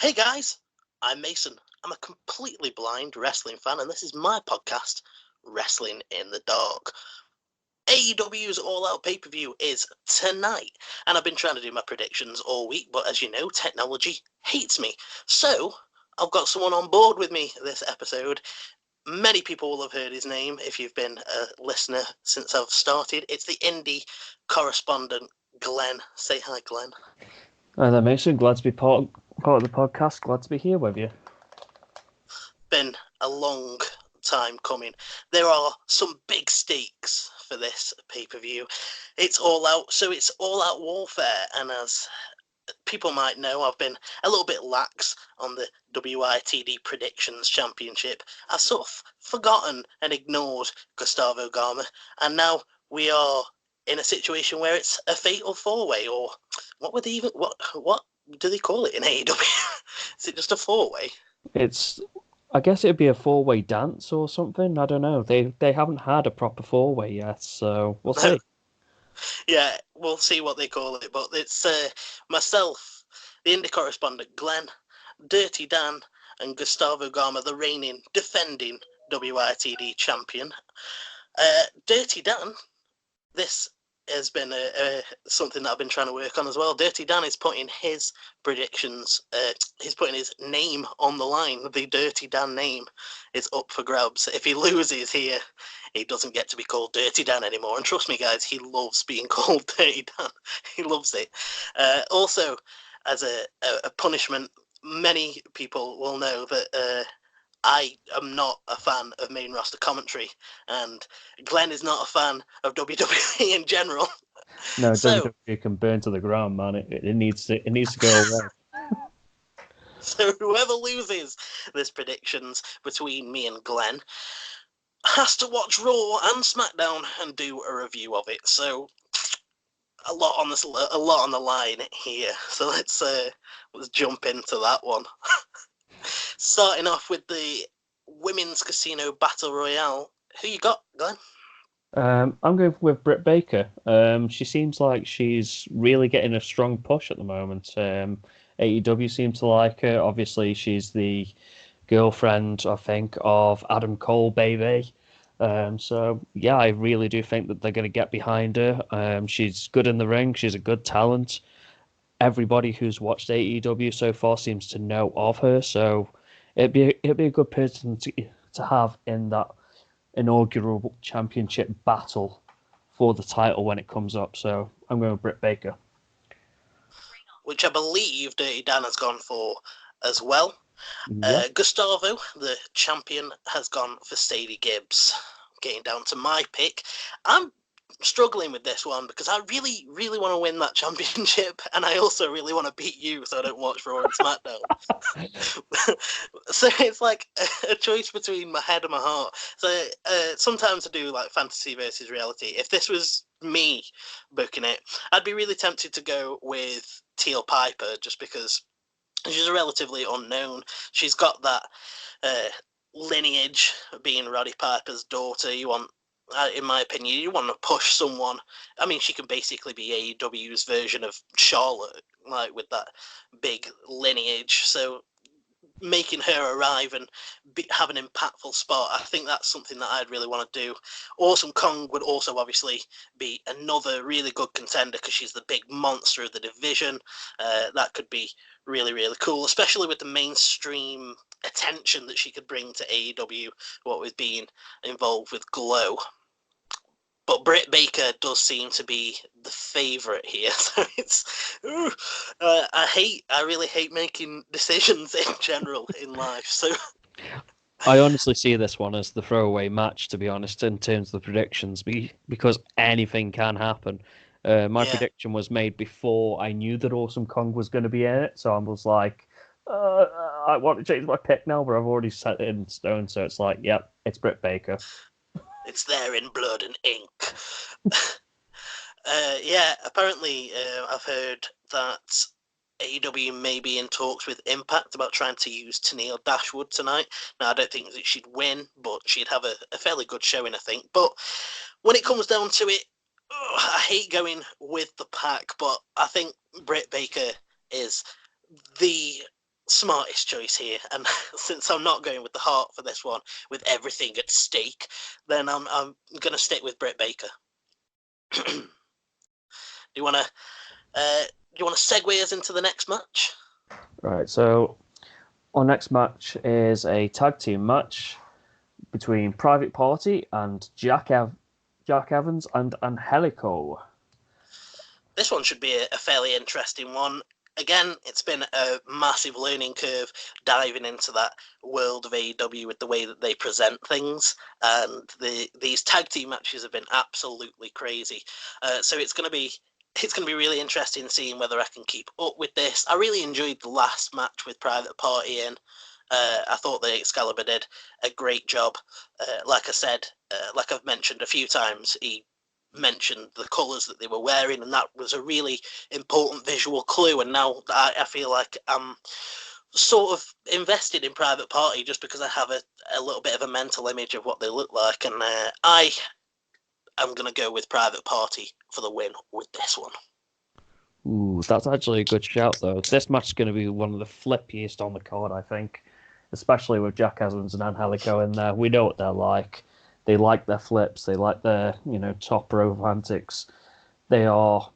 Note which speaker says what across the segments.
Speaker 1: Hey guys, I'm Mason. I'm a completely blind wrestling fan, and this is my podcast, Wrestling in the Dark. AEW's All Out pay-per-view is tonight, and I've been trying to do my predictions all week, but as you know, technology hates me. So, I've got someone on board with me this episode. Many people will have heard his name if you've been a listener since I've started. It's the indie correspondent, Glenn. Say hi, Glenn.
Speaker 2: Hi there, Mason. Glad to be part of the podcast. Glad to be here with you.
Speaker 1: Been a long time coming. There are some big stakes for this pay-per-view. It's all out, so it's all out warfare, and as people might know, I've been a little bit lax on the WITD Predictions Championship. I've sort of forgotten and ignored Gustavo Gama, and now we are in a situation where it's a fatal four-way, or what would they even what do they call it in AEW? Is it just a four-way?
Speaker 2: I guess it'd be a four-way dance or something. I don't know. They haven't had a proper four-way yet, so we'll see.
Speaker 1: Yeah, we'll see what they call it. But it's myself, the indie correspondent Glenn, Dirty Dan, and Gustavo Gama, the reigning, defending WITD champion. Dirty Dan, this has been something that I've been trying to work on as well. Dirty Dan is putting his predictions, he's putting his name on the line. The Dirty Dan name is up for grabs. If he loses here, he doesn't get to be called Dirty Dan anymore. And trust me, guys, he loves being called Dirty Dan. He loves it. Also, as a punishment, many people will know that I am not a fan of main roster commentary, and Glenn is not a fan of WWE in general.
Speaker 2: No,
Speaker 1: So,
Speaker 2: WWE can burn to the ground, man. It needs to go away.
Speaker 1: so whoever loses this predictions between me and Glenn has to watch Raw and SmackDown and do a review of it. So a lot on the line here. So let's jump into that one. Starting off with the Women's Casino Battle Royale. Who you got, Glenn?
Speaker 2: I'm going with Britt Baker. She seems like she's really getting a strong push at the moment. AEW seems to like her. Obviously, she's the girlfriend, I think, of Adam Cole, baby. So yeah, I really do think that they're going to get behind her. She's good in the ring. She's a good talent. Everybody who's watched AEW so far seems to know of her. So it'd be a good person to have in that inaugural championship battle for the title when it comes up. So I'm going with Britt Baker.
Speaker 1: Which I believe Dirty Dan has gone for as well.
Speaker 2: Yeah.
Speaker 1: Gustavo, the champion, has gone for Sadie Gibbs. Getting down to my pick. I'm struggling with this one because I really, really want to win that championship, and I also really want to beat you so I don't watch Raw and SmackDown. So it's like a choice between my head and my heart. So sometimes I do like fantasy versus reality. If this was me booking it, I'd be really tempted to go with Teal Piper just because she's relatively unknown. She's got that lineage of being Roddy Piper's daughter. You want, in my opinion, you want to push someone. I mean, she can basically be AEW's version of Charlotte, like with that big lineage. So making her arrive and have an impactful spot, I think that's something that I'd really want to do. Awesome Kong would also obviously be another really good contender because she's the big monster of the division. That could be really, really cool, especially with the mainstream attention that she could bring to AEW, what with being involved with Glow. But Britt Baker does seem to be the favourite here, so it's I really hate making decisions in general in life. So
Speaker 2: I honestly see this one as the throwaway match, to be honest, in terms of the predictions, because anything can happen. My prediction was made before I knew that Awesome Kong was going to be in it, so I was like, I want to change my pick now, but I've already set it in stone, so it's like, yep, it's Britt Baker.
Speaker 1: it's there in blood and ink. Apparently I've heard that AEW may be in talks with Impact about trying to use Tennille Dashwood tonight. Now, I don't think that she'd win, but she'd have a fairly good showing, I think. But when it comes down to it, I hate going with the pack, but I think Britt Baker is the smartest choice here, and since I'm not going with the heart for this one, with everything at stake, then I'm going to stick with Britt Baker. Do you want to segue us into the next match?
Speaker 2: Right, so our next match is a tag team match between Private Party and Jack Evans and Angelico.
Speaker 1: This one should be a fairly interesting one. Again, it's been a massive learning curve diving into that world of AEW with the way that they present things, and these tag team matches have been absolutely crazy. So it's going to be really interesting seeing whether I can keep up with this. I really enjoyed the last match with Private Party in. I thought the Excalibur did a great job. Like I said, like I've mentioned a few times, he mentioned the colours that they were wearing, and that was a really important visual clue. And now I feel like I'm sort of invested in Private Party just because I have a little bit of a mental image of what they look like. And I am going to go with Private Party for the win with this one.
Speaker 2: Ooh, that's actually a good shout, though. This match is going to be one of the flippiest on the card, I think. Especially with Jack Evans and Angelico in there. We know what they're like. They like their flips. They like their, top rope antics. They are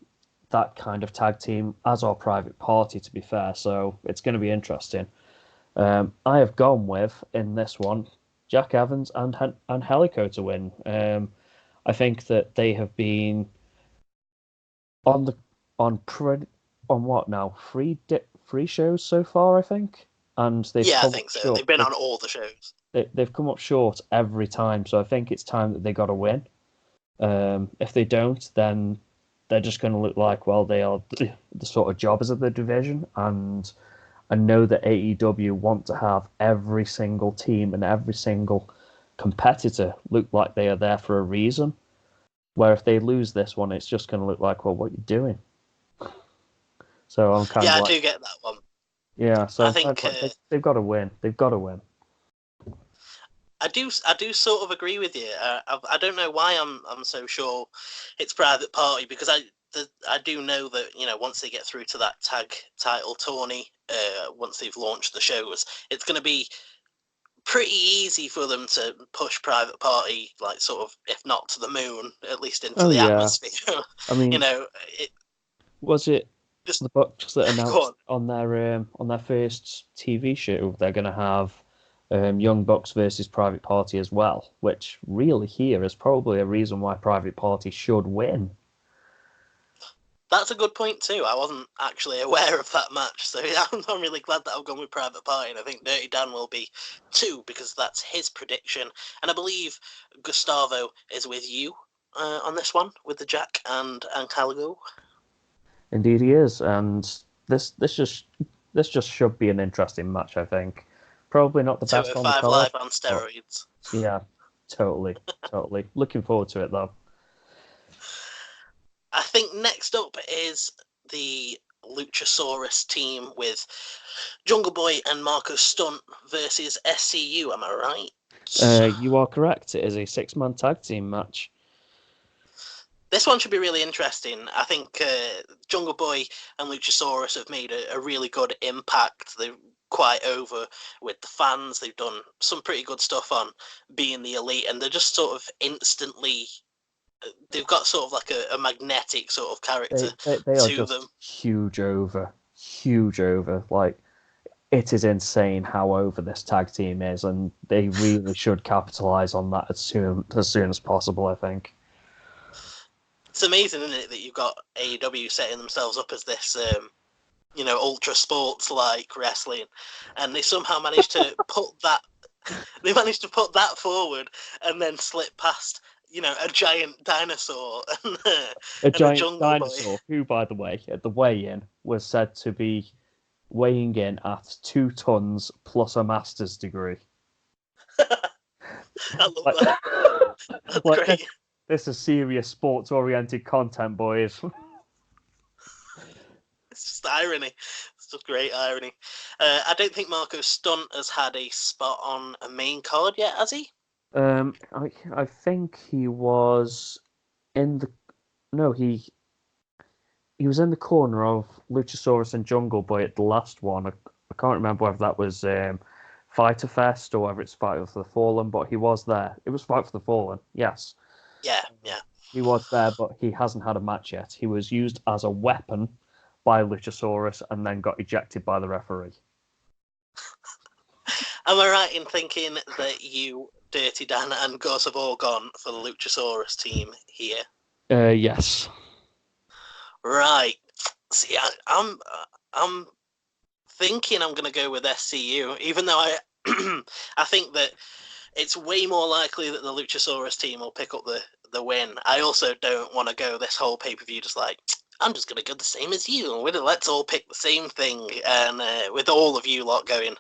Speaker 2: that kind of tag team, as our Private Party, to be fair. So it's going to be interesting. I have gone with, in this one, Jack Evans and Angelico to win. I think that they have been on what now? Three shows so far, I think. And they've
Speaker 1: I think so. They've been on all the shows.
Speaker 2: They've come up short every time, so I think it's time that they got to win. If they don't, then they're just going to look like, well, they are the sort of jobbers of the division. And I know that AEW want to have every single team and every single competitor look like they are there for a reason. Where if they lose this one, it's just going to look like, well, what are you doing? So I'm kind of
Speaker 1: I do get that one.
Speaker 2: Yeah, so I think they've got to win. They've got to win.
Speaker 1: I do sort of agree with you. I don't know why I'm so sure it's Private Party, because I do know that once they get through to that tag title tourney, once they've launched the shows, it's going to be pretty easy for them to push Private Party, like sort of, if not to the moon, at least into the atmosphere.
Speaker 2: I mean, was it just the Bucks that announced on their first TV show they're going to have Young Bucks versus Private Party as well, which really here is probably a reason why Private Party should win.
Speaker 1: That's a good point too. I wasn't actually aware of that match, so yeah, I'm really glad that I've gone with Private Party, and I think Dirty Dan will be too, because that's his prediction. And I believe Gustavo is with you on this one, with the Jack and Angelico.
Speaker 2: Indeed, he is, and this just should be an interesting match. I think probably not the best on the card.
Speaker 1: Live on steroids.
Speaker 2: Yeah, totally. Looking forward to it though.
Speaker 1: I think next up is the Luchasaurus team with Jungle Boy and Marco Stunt versus SCU. Am I right?
Speaker 2: You are correct. It is a 6-man tag team match.
Speaker 1: This one should be really interesting. I think Jungle Boy and Luchasaurus have made a really good impact. They're quite over with the fans. They've done some pretty good stuff on being the elite, and they're just sort of instantly... They've got sort of like a magnetic sort of character
Speaker 2: they are
Speaker 1: to
Speaker 2: just
Speaker 1: them.
Speaker 2: Huge over. Like, it is insane how over this tag team is, and they really should capitalize on that as soon as possible, I think.
Speaker 1: It's amazing, isn't it, that you've got AEW setting themselves up as this, ultra sports like wrestling, and they somehow managed to put that. They managed to put that forward and then slip past, a giant dinosaur and
Speaker 2: a giant
Speaker 1: Jungle
Speaker 2: dinosaur
Speaker 1: Boy.
Speaker 2: Who, by the way, at the weigh-in was said to be weighing in at 2 tons plus a master's degree.
Speaker 1: I love that. That's great.
Speaker 2: This is serious sports-oriented content, boys.
Speaker 1: It's just irony. It's just great irony. I don't think Marco Stunt has had a spot on a main card yet, has he?
Speaker 2: I think he was in the... No, he was in the corner of Luchasaurus and Jungle Boy at the last one a can't remember whether that was Fighter Fest or whether it's Fight for the Fallen, but he was there. It was Fight for the Fallen, yes.
Speaker 1: Yeah.
Speaker 2: He was there, but he hasn't had a match yet. He was used as a weapon by Luchasaurus and then got ejected by the referee.
Speaker 1: Am I right in thinking that you, Dirty Dan, and Gus have all gone for the Luchasaurus team here?
Speaker 2: Yes.
Speaker 1: Right. See, I'm thinking I'm going to go with SCU, even though I think that it's way more likely that the Luchasaurus team will pick up the win. I also don't want to go this whole pay-per-view just like, I'm just going to go the same as you. Let's all pick the same thing. And with all of you lot going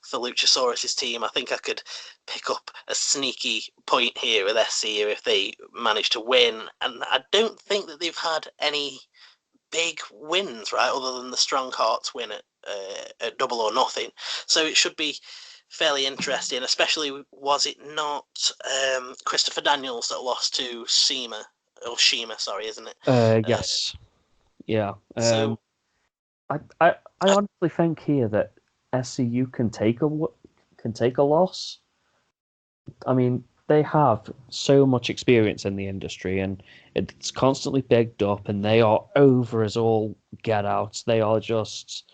Speaker 1: for Luchasaurus' team, I think I could pick up a sneaky point here with SCU if they manage to win. And I don't think that they've had any big wins, right, other than the Strong Hearts win at Double or Nothing. So it should be fairly interesting, especially, was it not Christopher Daniels that lost to Shima, sorry, isn't it?
Speaker 2: Yes. Yeah.
Speaker 1: So
Speaker 2: I honestly think here that SCU can take a loss. I mean, they have so much experience in the industry, and it's constantly bigged up, and they are over as all get out. They are just,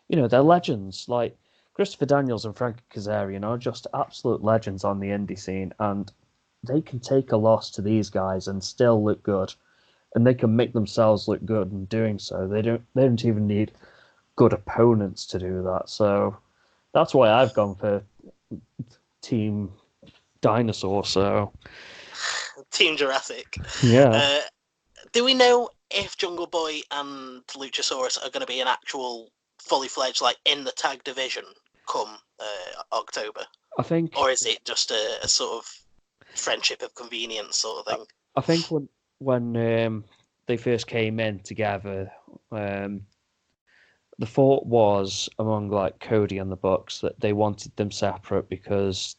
Speaker 2: they're legends. Like Christopher Daniels and Frankie Kazarian are just absolute legends on the indie scene, and they can take a loss to these guys and still look good, and they can make themselves look good in doing so. They don't even need good opponents to do that. So that's why I've gone for Team Dinosaur. So
Speaker 1: Team Jurassic.
Speaker 2: yeah.
Speaker 1: Do we know if Jungle Boy and Luchasaurus are going to be an actual fully fledged, like, in the tag division come October?
Speaker 2: I think,
Speaker 1: or is it just a sort of friendship of convenience sort of thing?
Speaker 2: I think when they first came in together, the thought was among like Cody and the Bucks that they wanted them separate because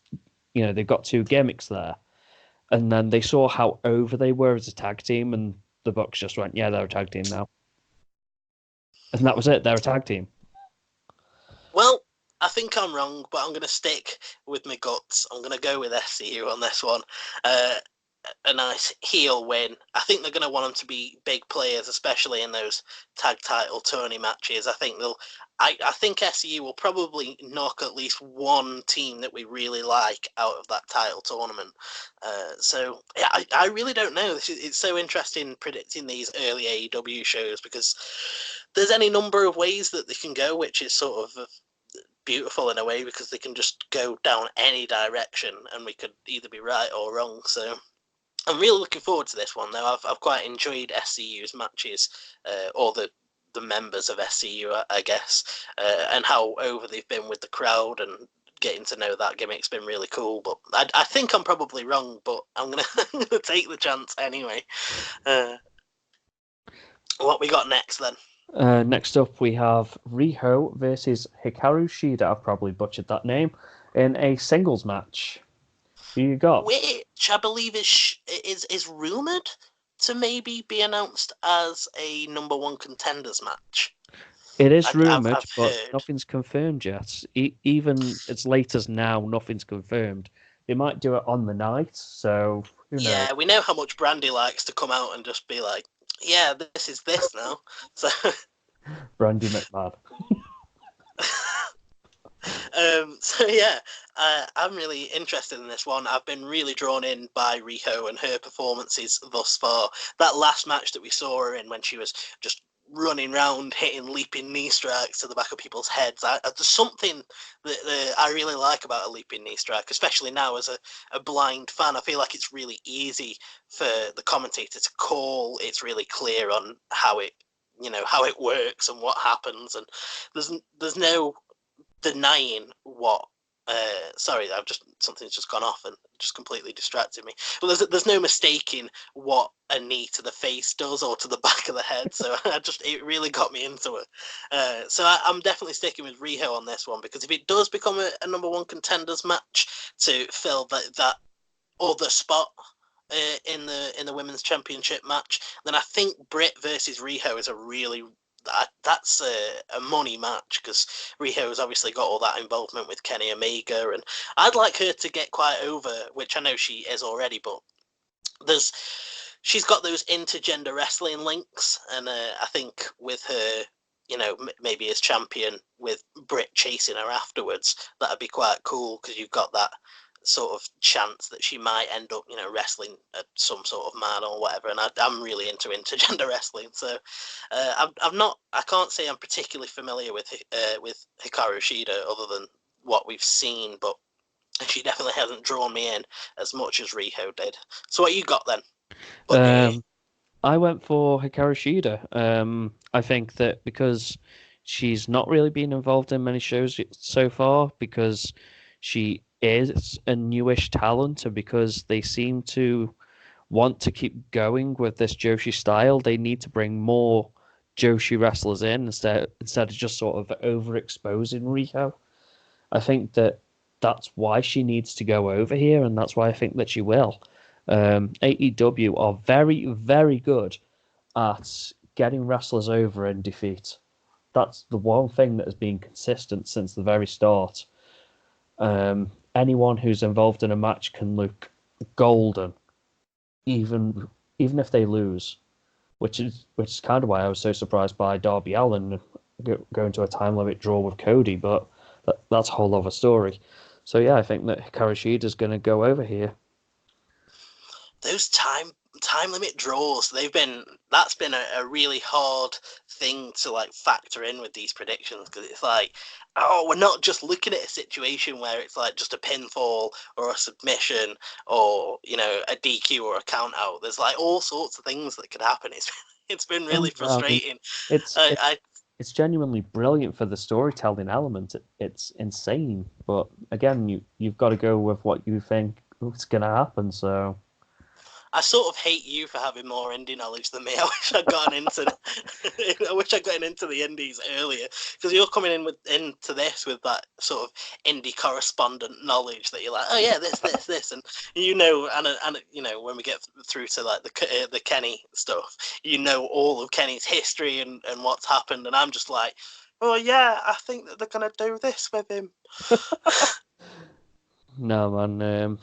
Speaker 2: they've got two gimmicks there, and then they saw how over they were as a tag team, and the Bucks just went, yeah, they're a tag team now, and that was it. They're a tag team.
Speaker 1: Well, I think I'm wrong, but I'm going to stick with my guts. I'm going to go with SCU on this one. A nice heel win. I think they're going to want them to be big players, especially in those tag title tourney matches. I think I think SCU will probably knock at least one team that we really like out of that title tournament. So yeah, I really don't know. It's so interesting predicting these early AEW shows because there's any number of ways that they can go, which is sort of beautiful in a way because they can just go down any direction and we could either be right or wrong. So I'm really looking forward to this one, though. I've quite enjoyed SCU's matches, or the members of SCU, I guess, and how over they've been with the crowd and getting to know that gimmick's been really cool. But I think I'm probably wrong, but I'm gonna take the chance anyway. What we got next then?
Speaker 2: Next up, we have Riho versus Hikaru Shida. I've probably butchered that name in a singles match. Who you got?
Speaker 1: Which I believe is rumored to maybe be announced as a number one contenders match.
Speaker 2: It is rumored,
Speaker 1: I've
Speaker 2: but
Speaker 1: heard.
Speaker 2: nothing's confirmed yet. Even as late as now, nothing's confirmed. They might do it on the night, so who knows?
Speaker 1: Yeah, we know how much Brandy likes to come out and just be like, yeah, this is this now. So
Speaker 2: Brandy McMahon.
Speaker 1: So yeah, I'm really interested in this one. I've been really drawn in by Riho and her performances thus far. That last match that we saw her in when she was just running around hitting leaping knee strikes to the back of people's heads. There's something that I really like about a leaping knee strike, especially now as a blind fan. I feel like it's really easy for the commentator to call. It's really clear on how it works and what happens, and there's no denying what. Sorry, something's just gone off and just completely distracted me. But there's no mistaking what a knee to the face does or to the back of the head. So it really got me into it. So I'm definitely sticking with Riho on this one because if it does become a number one contenders match to fill that other spot in the women's championship match, then I think Britt versus Riho is a really that's a money match because Riho's obviously got all that involvement with Kenny Omega, and I'd like her to get quite over, which I know she is already, but she's got those intergender wrestling links, and I think with her, maybe as champion with Britt chasing her afterwards, that'd be quite cool because you've got that sort of chance that she might end up, wrestling some sort of man or whatever. And I'm really into intergender wrestling, so I can't say I'm particularly familiar with Hikaru Shida other than what we've seen, but she definitely hasn't drawn me in as much as Riho did. So what you got then?
Speaker 2: I went for Hikaru Shida. I think that because she's not really been involved in many shows so far, because she is a newish talent, and because they seem to want to keep going with this Joshi style, they need to bring more Joshi wrestlers in instead of just sort of overexposing Riho. I think that's why she needs to go over here, and that's why I think that she will. AEW are very, very good at getting wrestlers over in defeat. That's the one thing that has been consistent since the very start. Anyone who's involved in a match can look golden, even if they lose, which is kind of why I was so surprised by Darby Allin going to a time limit draw with Cody, but that's a whole other story. So yeah, I think that Hikaru Shida is going to go over here.
Speaker 1: Those time limit draws, that's been a really hard thing to like factor in with these predictions, because it's like, we're not just looking at a situation where it's like just a pinfall or a submission or a DQ or a count out. There's like all sorts of things that could happen. It's been really frustrating.
Speaker 2: It's genuinely brilliant for the storytelling element. It's insane, but again, you've got to go with what you think is going to happen. So
Speaker 1: I sort of hate you for having more indie knowledge than me. I wish I'd gotten into the indies earlier, because you're coming into this with that sort of indie correspondent knowledge that you're like, oh yeah, this, and and when we get through to like the Kenny stuff, all of Kenny's history and what's happened, and I'm just like, oh yeah, I think that they're gonna do this with him.
Speaker 2: No, man.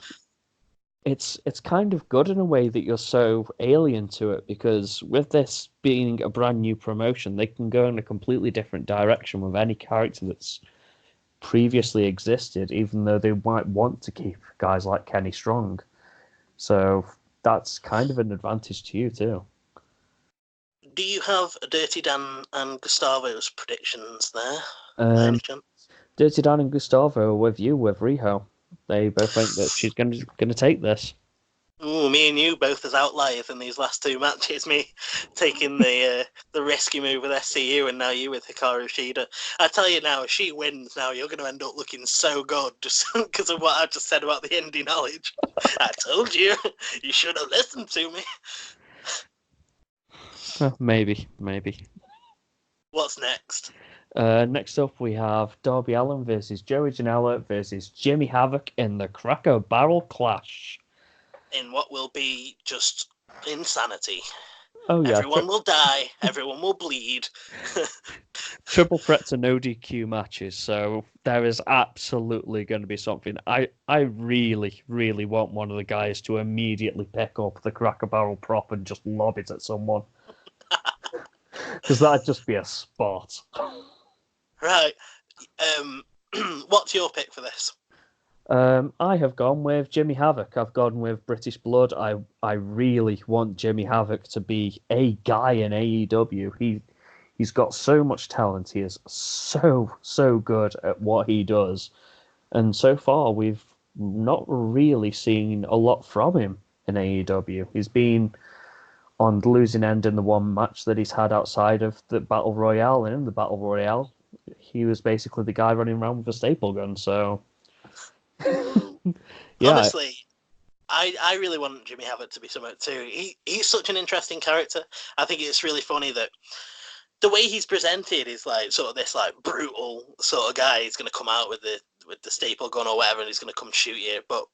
Speaker 2: It's kind of good in a way that you're so alien to it, because with this being a brand new promotion, they can go in a completely different direction with any character that's previously existed, even though they might want to keep guys like Kenny strong. So that's kind of an advantage to you too.
Speaker 1: Do you have Dirty Dan and Gustavo's predictions there? By any chance?
Speaker 2: Dirty Dan and Gustavo are with you with Riho. They both think that she's going to take this.
Speaker 1: Ooh, me and you both as outliers in these last two matches. Me taking the risky move with SCU, and now you with Hikaru Shida. I tell you now, if she wins now, you're going to end up looking so good just because of what I just said about the indie knowledge. I told you. You should have listened to me.
Speaker 2: Maybe.
Speaker 1: What's next?
Speaker 2: Next up, we have Darby Allin versus Joey Janela versus Jimmy Havoc in the Cracker Barrel Clash.
Speaker 1: In what will be just insanity.
Speaker 2: Oh yeah,
Speaker 1: everyone will die. Everyone will bleed.
Speaker 2: Triple threats and no DQ matches. So there is absolutely going to be something. I really, really want one of the guys to immediately pick up the Cracker Barrel prop and just lob it at someone. Because that'd just be a spot.
Speaker 1: Right. What's your pick for this?
Speaker 2: I have gone with Jimmy Havoc. I've gone with British Blood. I really want Jimmy Havoc to be a guy in AEW. He's got so much talent. He is so good at what he does. And so far, we've not really seen a lot from him in AEW. He's been on the losing end in the one match that he's had outside of the Battle Royale. And in the Battle Royale, he was basically the guy running around with a staple gun. So, yeah.
Speaker 1: Honestly, I really want Jimmy Havoc to be something too. He's such an interesting character. I think it's really funny that the way he's presented is like sort of this like brutal sort of guy. He's going to come out with the staple gun or whatever, and he's going to come shoot you. But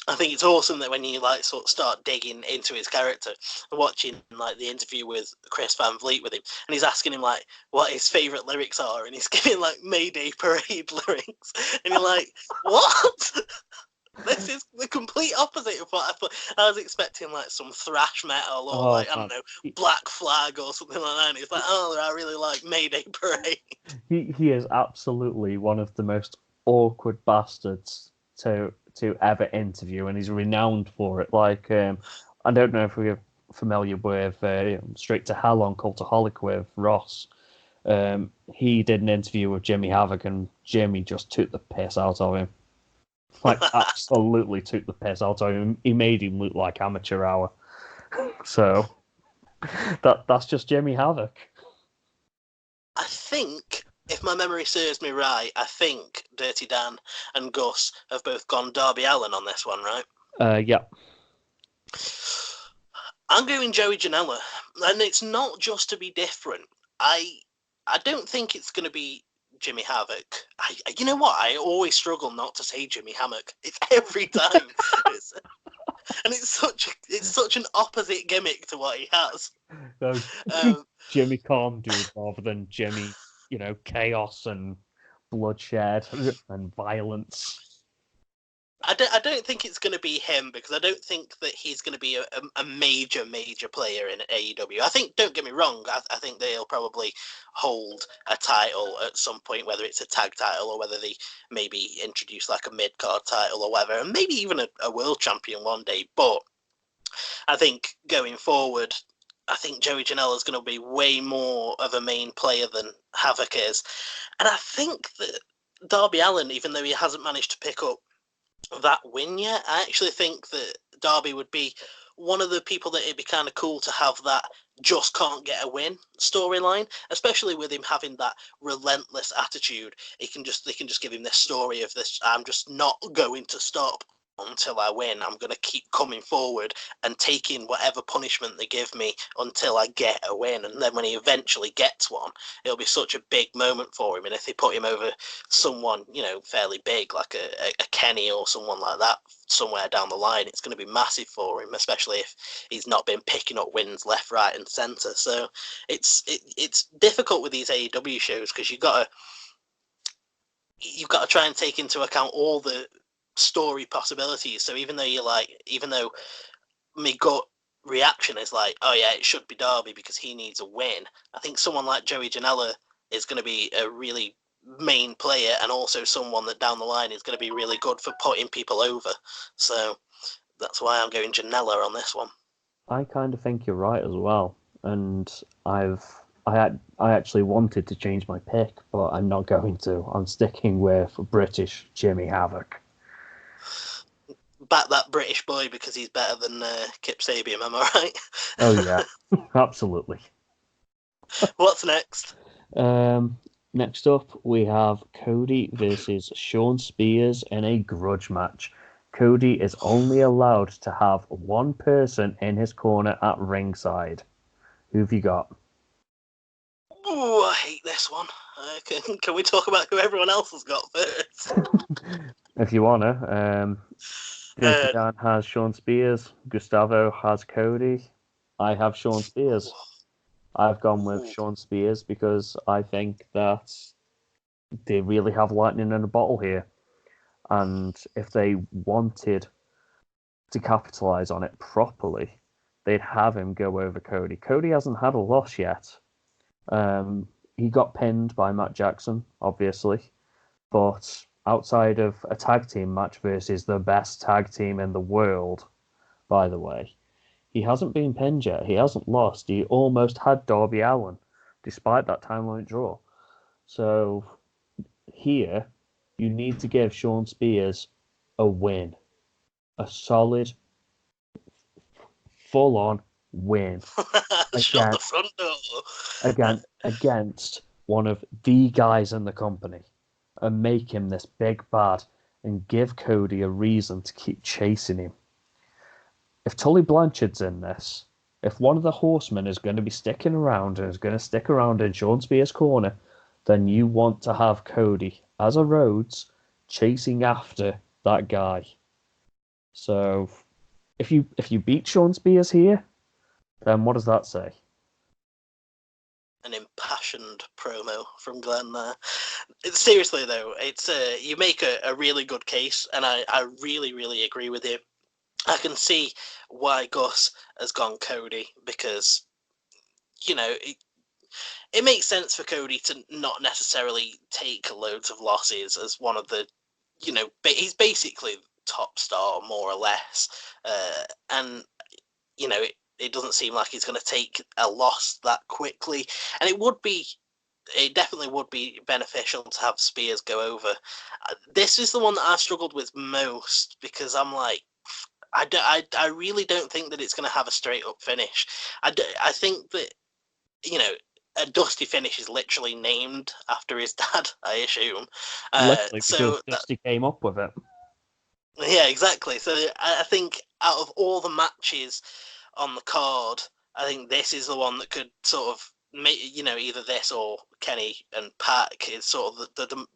Speaker 1: I think it's awesome that when you like sort of start digging into his character, watching like the interview with Chris Van Vliet with him, and he's asking him like what his favourite lyrics are, and he's giving like Mayday Parade lyrics, and you're like, what? This is the complete opposite of what I thought. I was expecting like some thrash metal or
Speaker 2: Oh
Speaker 1: like, I
Speaker 2: man,
Speaker 1: don't know, Black Flag or something like that. And it's like, oh, I really like Mayday Parade.
Speaker 2: he is absolutely one of the most awkward bastards to ever interview, and he's renowned for it. Like, I don't know if we're familiar with Straight to Hell on Cultaholic with Ross. He did an interview with Jimmy Havoc, and Jimmy just took the piss out of him. Like, absolutely took the piss out of him. He made him look like amateur hour. So that's just Jimmy Havoc.
Speaker 1: I think, if my memory serves me right, I think Dirty Dan and Gus have both gone Darby Allin on this one, right?
Speaker 2: Yeah.
Speaker 1: I'm going Joey Janela, and it's not just to be different. I don't think it's going to be Jimmy Havoc. You know what? I always struggle not to say Jimmy Hammock. It's every time, and it's such an opposite gimmick to what he has.
Speaker 2: No, Jimmy Calm dude rather than Jimmy, chaos and bloodshed and violence.
Speaker 1: I don't think it's going to be him because I don't think that he's going to be a major player in AEW. I think, don't get me wrong, I think they'll probably hold a title at some point, whether it's a tag title or whether they maybe introduce like a mid-card title or whatever, and maybe even a world champion one day. But I think going forward, I think Joey Janela is going to be way more of a main player than Havoc is. And I think that Darby Allin, even though he hasn't managed to pick up that win yet, I actually think that Darby would be one of the people that it'd be kind of cool to have that just can't get a win storyline, especially with him having that relentless attitude. They can just give him this story of this, I'm just not going to stop until I win. I'm going to keep coming forward and taking whatever punishment they give me until I get a win. And then when he eventually gets one, it'll be such a big moment for him. And if they put him over someone, fairly big, like a Kenny or someone like that, somewhere down the line, it's going to be massive for him, especially if he's not been picking up wins left, right, and centre. So it's difficult with these AEW shows because you've got to try and take into account all the story possibilities. So even though my gut reaction is like, oh yeah, it should be Darby because he needs a win, I think someone like Joey Janela is going to be a really main player and also someone that down the line is going to be really good for putting people over. So that's why I'm going Janela on this one.
Speaker 2: I kind of think you're right as well, and I actually wanted to change my pick, but I'm not going to. I'm sticking with British Jimmy Havoc.
Speaker 1: Back that British boy because he's better than Kip Sabian, am I right?
Speaker 2: Oh yeah, absolutely.
Speaker 1: What's next?
Speaker 2: Next up, we have Cody versus Sean Spears in a grudge match. Cody is only allowed to have one person in his corner at ringside. Who have you got?
Speaker 1: Ooh, I hate this one. Can we talk about who everyone else has got first?
Speaker 2: If you wanna, Dirty Dan has Sean Spears. Gustavo has Cody. I have Sean Spears. I've gone with Sean Spears because I think that they really have lightning in a bottle here. And if they wanted to capitalize on it properly, they'd have him go over Cody. Cody hasn't had a loss yet. He got pinned by Matt Jackson, obviously, but outside of a tag team match versus the best tag team in the world, by the way, he hasn't been pinned yet. He hasn't lost. He almost had Darby Allin, despite that time limit draw. So here, you need to give Sean Spears a win, a solid, full-on win.
Speaker 1: Shut the front door.
Speaker 2: Against one of the guys in the company, and make him this big bad, and give Cody a reason to keep chasing him. If Tully Blanchard's in this, if one of the horsemen is going to be sticking around and is going to stick around in Sean Spears' corner, then you want to have Cody as a Rhodes chasing after that guy. So if you beat Sean Spears here, then what does that say?
Speaker 1: An impassioned promo from Glenn there. Seriously though, it's you make a really good case, and I really, really agree with you. I can see why Gus has gone Cody, because, you know, it makes sense for Cody to not necessarily take loads of losses as one of the, he's basically top star, more or less. And, it doesn't seem like he's going to take a loss that quickly. And it definitely would be beneficial to have Spears go over. This is the one that I've struggled with most, because I'm like, I really don't think that it's going to have a straight up finish. I think that, a Dusty finish is literally named after his dad, I assume.
Speaker 2: Literally, because Dusty came up with it.
Speaker 1: Yeah, exactly. So I think out of all the matches on the card, I think this is the one that could sort of make, either this or Kenny and Pac is sort of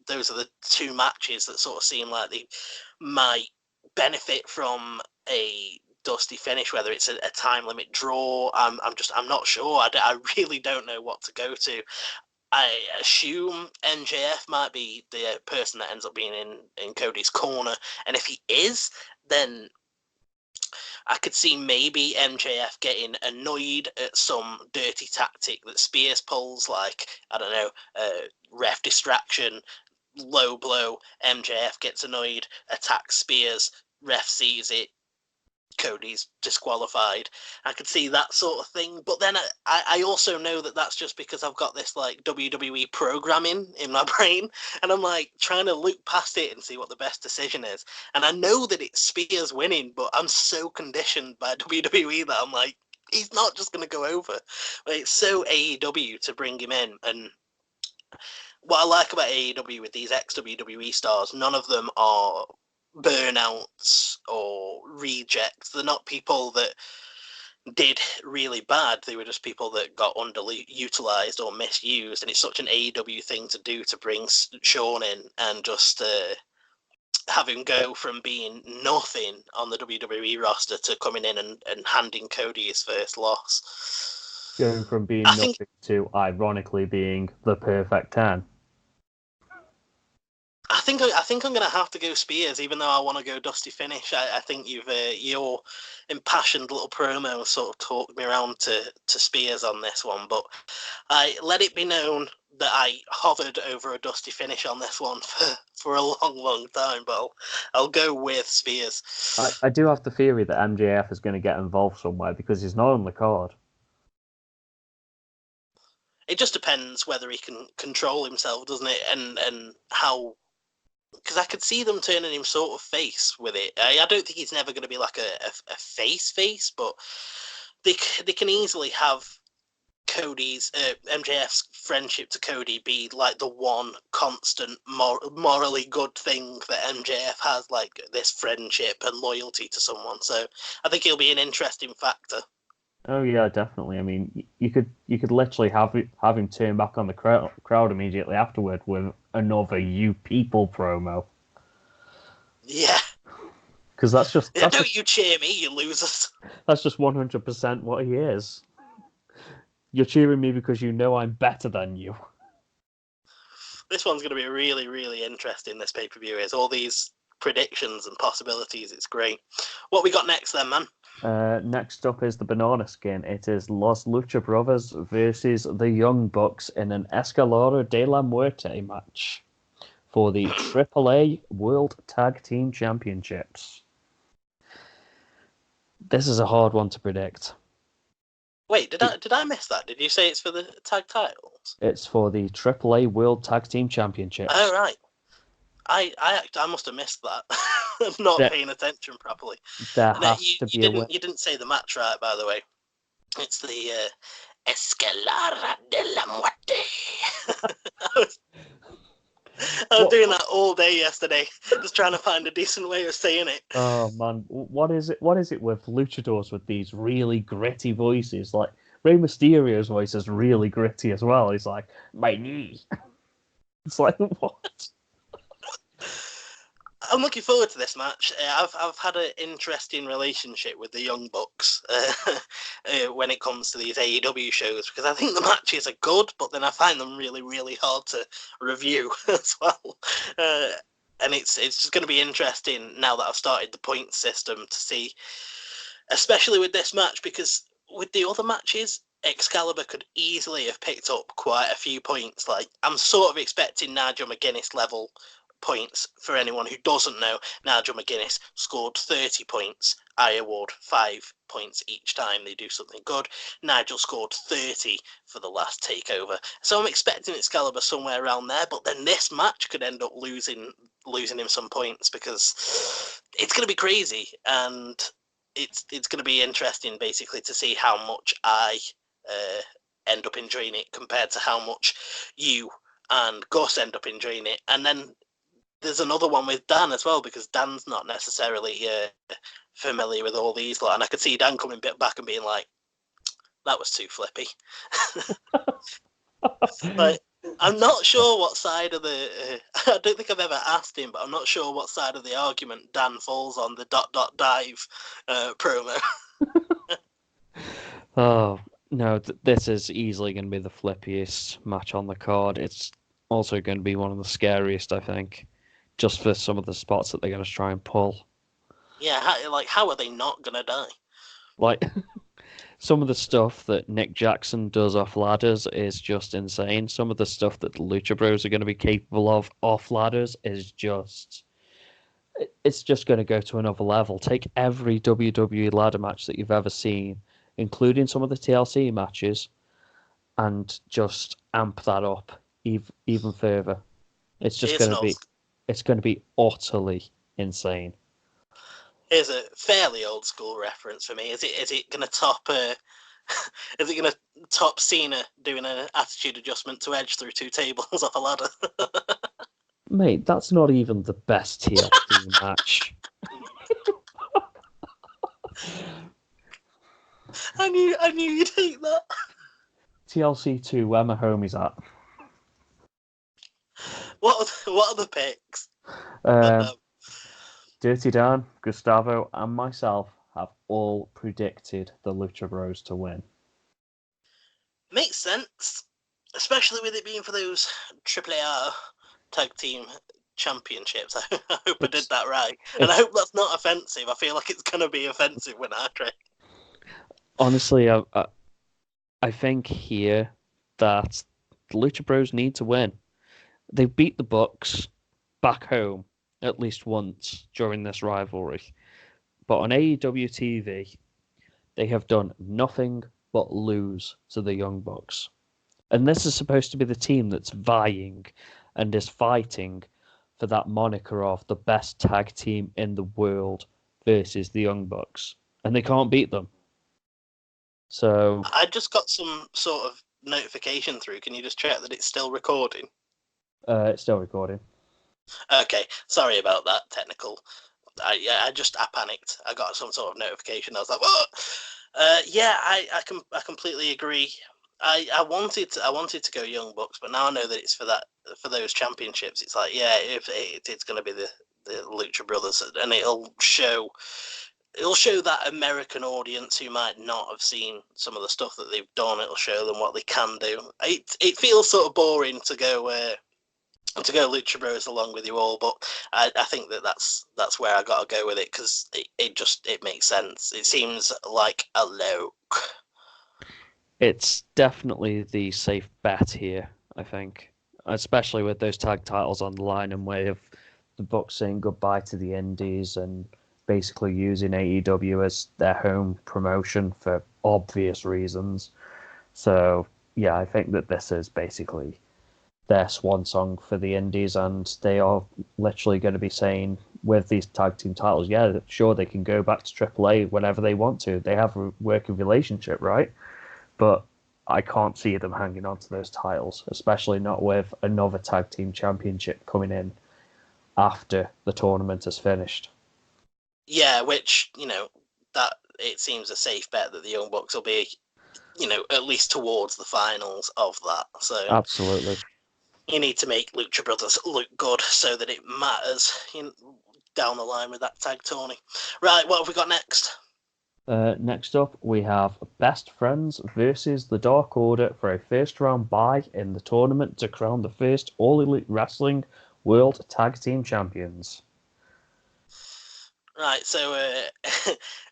Speaker 1: those are the two matches that sort of seem like they might benefit from a Dusty finish, whether it's a time limit draw. I'm not sure. I really don't know what to go to. I assume MJF might be the person that ends up being in Cody's corner, and if he is, then I could see maybe MJF getting annoyed at some dirty tactic that Spears pulls, like, I don't know, ref distraction, low blow, MJF gets annoyed, attacks Spears, ref sees it, Cody's disqualified. I could see that sort of thing, but then I also know that that's just because I've got this like WWE programming in my brain, and I'm like trying to look past it and see what the best decision is. And I know that it's Spears winning, but I'm so conditioned by WWE that I'm like, he's not just going to go over. But it's so AEW to bring him in, and what I like about AEW with these ex-WWE stars, none of them are burnouts or rejects. They're not people that did really bad. They were just people that got underutilized or misused. And it's such an AEW thing to do, to bring Sean in and just have him go from being nothing on the WWE roster to coming in and handing Cody his first loss.
Speaker 2: Going from being nothing to ironically being the perfect 10.
Speaker 1: I think I'm going to have to go Spears, even though I want to go Dusty finish. I think your impassioned little promo sort of talked me around to Spears on this one, but I let it be known that I hovered over a Dusty finish on this one for a long, long time, but I'll go with Spears.
Speaker 2: I do have the theory that MJF is going to get involved somewhere because he's not on the card.
Speaker 1: It just depends whether he can control himself, doesn't it? And how... Because I could see them turning him sort of face with it. I don't think he's never going to be like a face, but they can easily have Cody's MJF's friendship to Cody be like the one constant morally good thing that MJF has, like this friendship and loyalty to someone. So I think he'll be an interesting factor.
Speaker 2: Oh yeah, definitely. I mean, you could literally have him turn back on the crowd immediately afterward with another "You People" promo.
Speaker 1: Yeah,
Speaker 2: because that's just
Speaker 1: you cheer me, you losers.
Speaker 2: That's just 100% what he is. You're cheering me because you know I'm better than you.
Speaker 1: This one's going to be really, really interesting. This pay-per-view is all these predictions and possibilities. It's great. What we got next then, man?
Speaker 2: Next up is the Banana Skin. It is Los Lucha Brothers versus the Young Bucks in an Escalada de la Muerte match for the AAA World Tag Team Championships. This is a hard one to predict.
Speaker 1: Wait, did I miss that? Did you say it's for the tag titles?
Speaker 2: It's for the AAA World Tag Team Championships.
Speaker 1: Oh, right. I must have missed that. I'm not paying attention properly. You didn't say the match right, by the way. It's the Escalada de la Muerte. I was doing that all day yesterday, just trying to find a decent way of saying it.
Speaker 2: Oh man, what is it with luchadors with these really gritty voices? Like Rey Mysterio's voice is really gritty as well. He's like, my knee. It's like, what?
Speaker 1: I'm looking forward to this match. I've had an interesting relationship with the Young Bucks when it comes to these AEW shows, because I think the matches are good, but then I find them really, really hard to review as well. And it's just going to be interesting now that I've started the point system to see, especially with this match, because with the other matches, Excalibur could easily have picked up quite a few points. Like, I'm sort of expecting Nigel McGuinness level points. For anyone who doesn't know, Nigel McGuinness scored 30 points. I award 5 points each time they do something good. Nigel scored 30 for the last takeover. So I'm expecting Excalibur somewhere around there, but then this match could end up losing him some points, because it's going to be crazy, and it's going to be interesting basically to see how much I end up enjoying it compared to how much you and Gus end up enjoying it. And then there's another one with Dan as well, because Dan's not necessarily familiar with all these lot, and I could see Dan coming back and being like, that was too flippy. Like, I'm not sure what side of the I don't think I've ever asked him, but I'm not sure what side of the argument Dan falls on the ... dive promo.
Speaker 2: Oh, no, this is easily going to be the flippiest match on the card. It's also going to be one of the scariest, I think, just for some of the spots that they're going to try and pull.
Speaker 1: Yeah, how are they not going to die?
Speaker 2: Like, some of the stuff that Nick Jackson does off ladders is just insane. Some of the stuff that the Lucha Bros are going to be capable of off ladders is just... It's just going to go to another level. Take every WWE ladder match that you've ever seen, including some of the TLC matches, and just amp that up even further. It's just going to be utterly insane.
Speaker 1: Here's a fairly old school reference for me. Is it going to top is it going to top Cena doing an attitude adjustment to Edge through 2 tables off a ladder?
Speaker 2: Mate, that's not even the best TLC match.
Speaker 1: I knew you'd hate that.
Speaker 2: TLC 2, where my homies at?
Speaker 1: What are the picks?
Speaker 2: Dirty Dan, Gustavo, and myself have all predicted the Lucha Bros to win.
Speaker 1: Makes sense, especially with it being for those AAA tag team championships. I hope I did that right, and I hope that's not offensive. I feel like it's going to be offensive when I try.
Speaker 2: Honestly, I think here that the Lucha Bros need to win. They beat the Bucks back home at least once during this rivalry. But on AEW TV, they have done nothing but lose to the Young Bucks. And this is supposed to be the team that's vying and is fighting for that moniker of the best tag team in the world versus the Young Bucks. And they can't beat them. So
Speaker 1: I just got some sort of notification through. Can you just check that it's still recording?
Speaker 2: It's still recording.
Speaker 1: Okay, sorry about that technical. I panicked. I got some sort of notification. I was like, "What?" Yeah, I completely agree. I wanted to go Young Bucks, but now I know that it's for those championships. It's like, yeah, if it's going to be the Lucha Brothers, and it'll show that American audience who might not have seen some of the stuff that they've done. It'll show them what they can do. It feels sort of boring to go Lucha Bros along with you all, but I think that's where I got to go with it, because it makes sense. It seems like a look.
Speaker 2: It's definitely the safe bet here, I think, especially with those tag titles on the line, and way of the Bucks saying goodbye to the Indies and basically using AEW as their home promotion for obvious reasons. So yeah, I think that this is basically their swan song for the Indies, and they are literally going to be saying with these tag team titles, yeah, sure, they can go back to AAA whenever they want to. They have a working relationship, right? But I can't see them hanging on to those titles, especially not with another tag team championship coming in after the tournament is finished.
Speaker 1: Yeah, which, that it seems a safe bet that the Young Bucks will be, at least towards the finals of that. So
Speaker 2: Absolutely.
Speaker 1: you need to make Lucha Brothers look good so that it matters. down the line with that tag tourney. Right, what have we got next?
Speaker 2: Next up, we have Best Friends versus the Dark Order for a first round bye in the tournament to crown the first All Elite Wrestling World Tag Team Champions.
Speaker 1: Right, so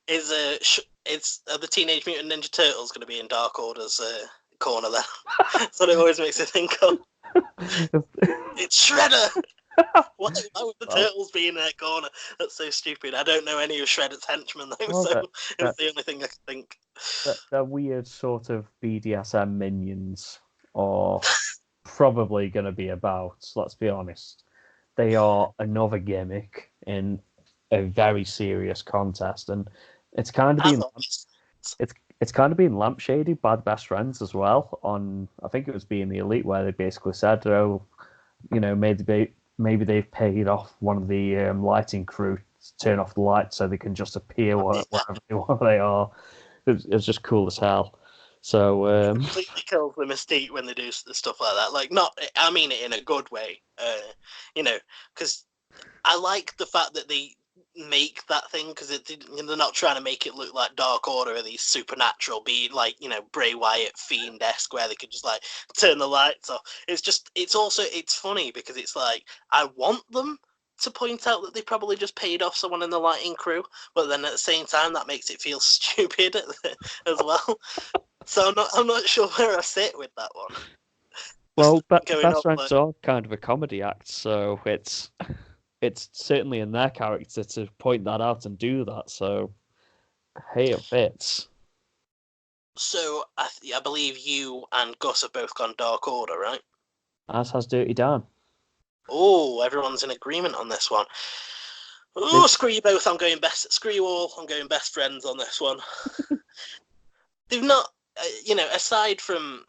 Speaker 1: is the Teenage Mutant Ninja Turtles going to be in Dark Order's corner then? That's what it always makes me think of. It's Shredder! Why would the Turtles be in their corner? That's so stupid. I don't know any of Shredder's henchmen though, so it's the only thing I can think.
Speaker 2: They're weird sort of BDSM minions are probably going to be about, let's be honest. They are another gimmick in a very serious contest, and it's kind of been it's kind of been lampshaded by the Best Friends as well. On I think it was Being the Elite where they basically said, "Oh, you know, maybe they've paid off one of the lighting crew to turn off the lights so they can just appear wherever they are." It's just cool as hell. So
Speaker 1: it completely kills the mystique when they do stuff like that. Like, not, I mean it in a good way, because I like the fact that they make that thing, because they're not trying to make it look like Dark Order or these supernatural being like, Bray Wyatt fiend-esque where they could just like turn the lights off. It's funny because it's like, I want them to point out that they probably just paid off someone in the lighting crew, but then at the same time that makes it feel stupid as well. So I'm not sure where I sit with that one.
Speaker 2: Well, Best Friends are kind of a comedy act, so it's certainly in their character to point that out and do that. So, hey, it fits.
Speaker 1: So I believe you and Gus have both gone Dark Order, right?
Speaker 2: As has Dirty Dan.
Speaker 1: Oh, everyone's in agreement on this one. Oh, screw you both! Screw you all! I'm going Best Friends on this one. They've not, aside from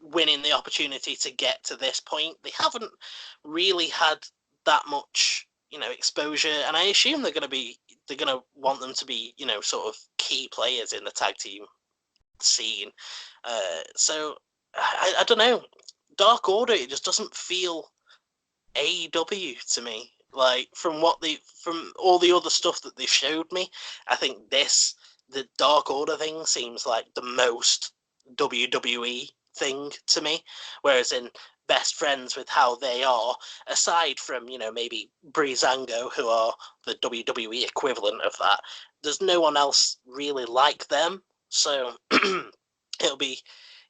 Speaker 1: winning the opportunity to get to this point, they haven't really had that much, exposure. And I assume they're going to want them to be, sort of key players in the tag team scene. So I don't know. Dark Order, it just doesn't feel AEW to me. Like from all the other stuff that they showed me, I think the Dark Order thing seems like the most WWE thing to me. Whereas in Best Friends, with how they are, aside from maybe Breezango, who are the WWE equivalent of that, there's no one else really like them. So it'll be,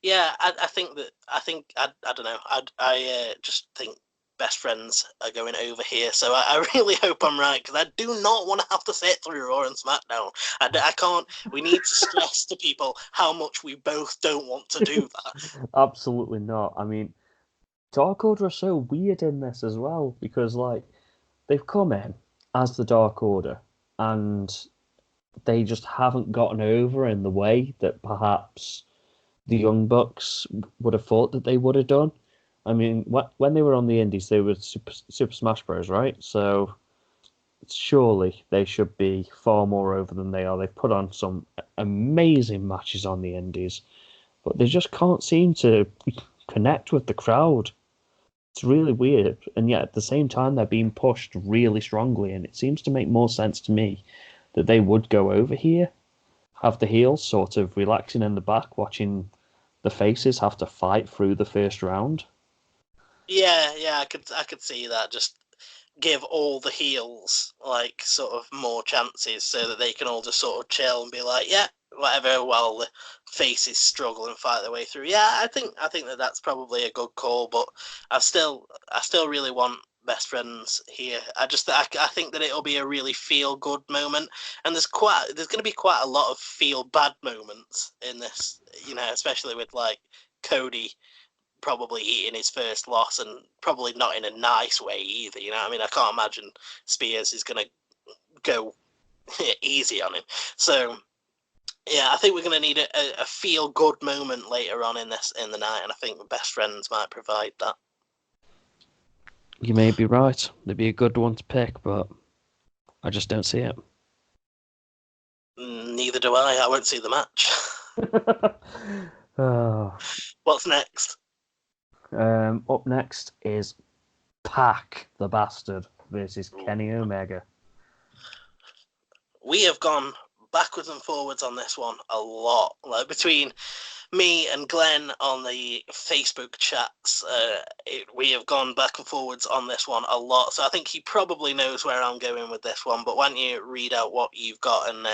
Speaker 1: yeah. I don't know. I just think Best Friends are going over here, so I really hope I'm right, because I do not want to have to sit through Raw and Smackdown. I can't. We need to stress to people how much we both don't want to do that.
Speaker 2: Absolutely not. I mean, Dark Order are so weird in this as well, because like they've come in as the Dark Order and they just haven't gotten over in the way that perhaps the Young Bucks would have thought that they would have done. I mean, when they were on the Indies, they were Super Smash Bros, right? So surely they should be far more over than they are. They've put on some amazing matches on the Indies, but they just can't seem to connect with the crowd. It's really weird, and yet at the same time they're being pushed really strongly, and it seems to make more sense to me that they would go over here, have the heels sort of relaxing in the back, watching the faces have to fight through the first round.
Speaker 1: Yeah, I could see that. Just give all the heels like sort of more chances, so that they can all just sort of chill and be like, yeah, whatever, while the faces struggle and fight their way through. Yeah, I think that's probably a good call, but I still really want Best Friends here. I think that it'll be a really feel good moment, and there's going to be quite a lot of feel bad moments in this, especially with like Cody probably eating his first loss, and probably not in a nice way either. I mean, I can't imagine Spears is going to go easy on him. So yeah, I think we're going to need a feel good moment later on in the night, and I think the Best Friends might provide that.
Speaker 2: You may be right. They'd be a good one to pick, but I just don't see it.
Speaker 1: Neither do I. I won't see the match.
Speaker 2: Oh.
Speaker 1: What's next?
Speaker 2: Up next is Pac the Bastard versus Kenny Omega.
Speaker 1: We have gone backwards and forwards on this one a lot. Like between me and Glenn on the Facebook chats, we have gone back and forwards on this one a lot. So I think he probably knows where I'm going with this one. But why don't you read out what you've got and